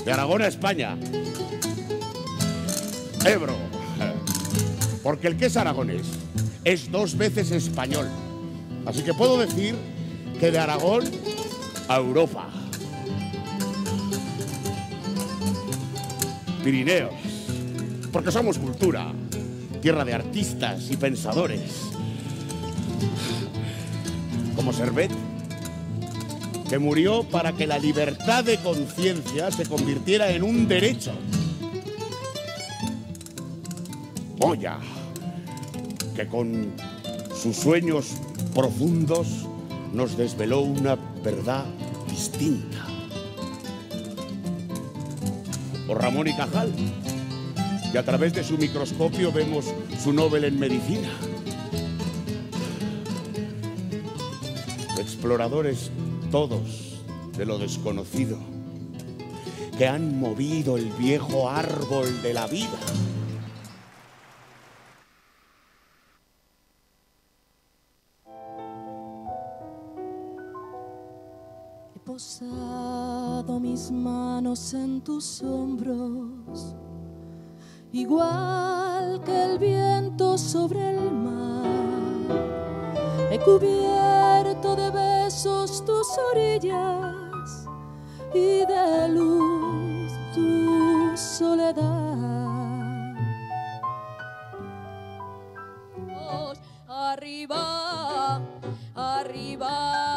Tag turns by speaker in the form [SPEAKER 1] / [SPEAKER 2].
[SPEAKER 1] De Aragón a España. Ebro. Porque el que es aragonés es 2 veces español. Así que puedo decir que de Aragón a Europa. Pirineos. Porque somos cultura. Tierra de artistas y pensadores. Como Servet, que murió para que la libertad de conciencia se convirtiera en un derecho. Moya, que con sus sueños profundos nos desveló una verdad distinta. O Ramón y Cajal, que a través de su microscopio vemos su Nobel en medicina. Exploradores todos de lo desconocido, que han movido el viejo árbol de la vida.
[SPEAKER 2] He posado mis manos en tus hombros, igual que el viento sobre el mar. He cubierto de besos tus orillas y de luz tu soledad. Arriba, arriba.